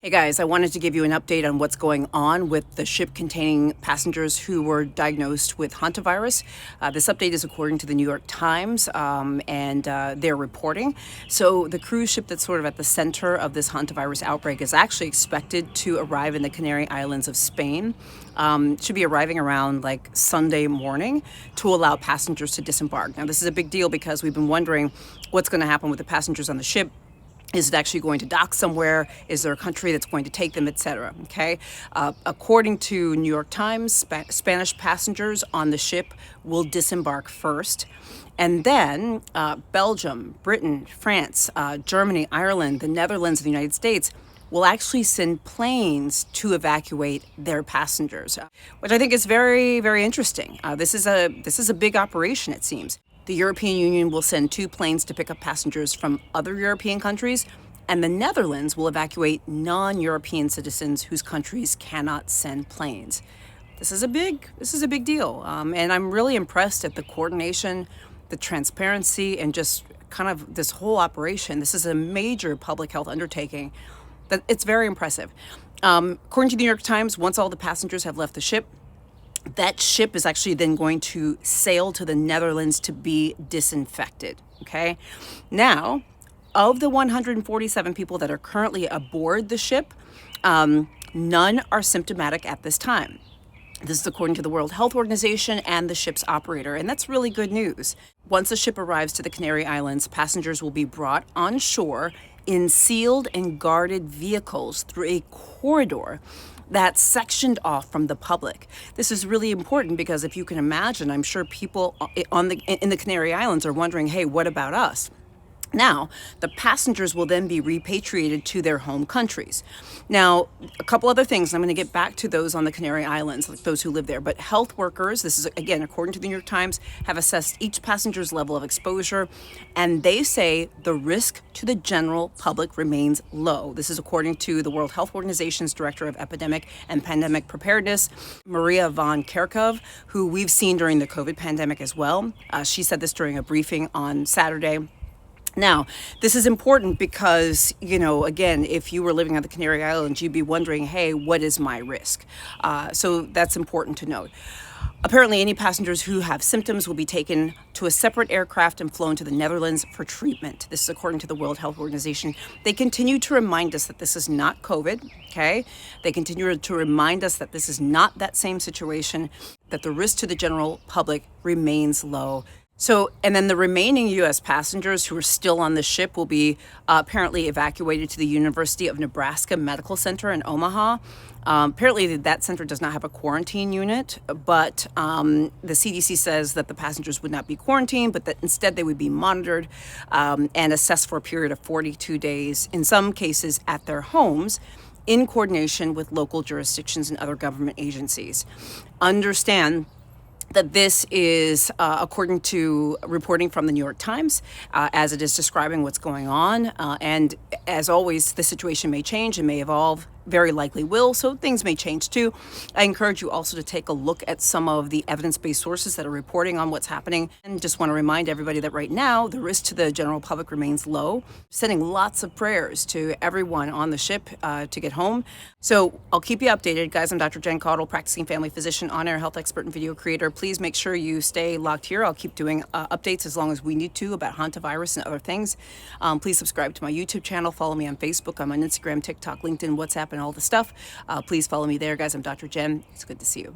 Hey guys, I wanted to give you an update on what's going on with the ship containing passengers who were diagnosed with Hantavirus. This update is according to the New York Times and their reporting. So the cruise ship that's sort of at the center of this Hantavirus outbreak is actually expected to arrive in the Canary Islands of Spain. Should be arriving around like Sunday morning to allow passengers to disembark. Now this is a big deal because we've been wondering what's going to happen with the passengers on the ship. Is it actually going to dock somewhere? Is there a country that's going to take them, etc.? Okay. According to New York Times, Spanish passengers on the ship will disembark first. And then Belgium, Britain, France, Germany, Ireland, the Netherlands, and the United States will actually send planes to evacuate their passengers, which I think is very, very interesting. This is a big operation, it seems. The European Union will send 2 planes to pick up passengers from other European countries, and the Netherlands will evacuate non-European citizens whose countries cannot send planes. This is a big deal, and I'm really impressed at the coordination, the transparency, and just kind of this whole operation. This is a major public health undertaking. It's very impressive. According to the New York Times, once all the passengers have left the ship, that ship is actually then going to sail to the Netherlands to be disinfected, okay? Now, of the 147 people that are currently aboard the ship, none are symptomatic at this time. This is according to the World Health Organization and the ship's operator, and that's really good news. Once the ship arrives to the Canary Islands, passengers will be brought on shore in sealed and guarded vehicles through a corridor that's sectioned off from the public. This is really important because if you can imagine, I'm sure people in the Canary Islands are wondering, hey, what about us? Now, the passengers will then be repatriated to their home countries. Now, a couple other things, I'm going to get back to those on the Canary Islands, like those who live there, but health workers, this is again, according to the New York Times, have assessed each passenger's level of exposure, and they say the risk to the general public remains low. This is according to the World Health Organization's Director of Epidemic and Pandemic Preparedness, Maria von Kerkhove, who we've seen during the COVID pandemic as well. She said this during a briefing on Saturday. Now, this is important because, again, if you were living on the Canary Islands, you'd be wondering, hey, what is my risk? So that's important to note. Apparently, any passengers who have symptoms will be taken to a separate aircraft and flown to the Netherlands for treatment. This is according to the World Health Organization. They continue to remind us that this is not COVID, okay? They continue to remind us that this is not that same situation, that the risk to the general public remains low. So, and then the remaining U.S. passengers who are still on the ship will be apparently evacuated to the University of Nebraska Medical Center in Omaha. Apparently that center does not have a quarantine unit, but the CDC says that the passengers would not be quarantined, but that instead they would be monitored and assessed for a period of 42 days, in some cases at their homes, in coordination with local jurisdictions and other government agencies. Understand that this is according to reporting from the New York Times, as it is describing what's going on. And as always, the situation may change and may evolve, very likely will, so things may change too. I encourage you also to take a look at some of the evidence-based sources that are reporting on what's happening. And just want to remind everybody that right now, the risk to the general public remains low. Sending lots of prayers to everyone on the ship to get home. So I'll keep you updated. Guys, I'm Dr. Jen Caudle, practicing family physician, on-air health expert, and video creator. Please make sure you stay locked here. I'll keep doing updates as long as we need to about Hantavirus and other things. Please subscribe to my YouTube channel. Follow me on Facebook. I'm on Instagram, TikTok, LinkedIn, WhatsApp, and all the stuff. Please follow me there, guys. I'm Dr. Jen. It's good to see you.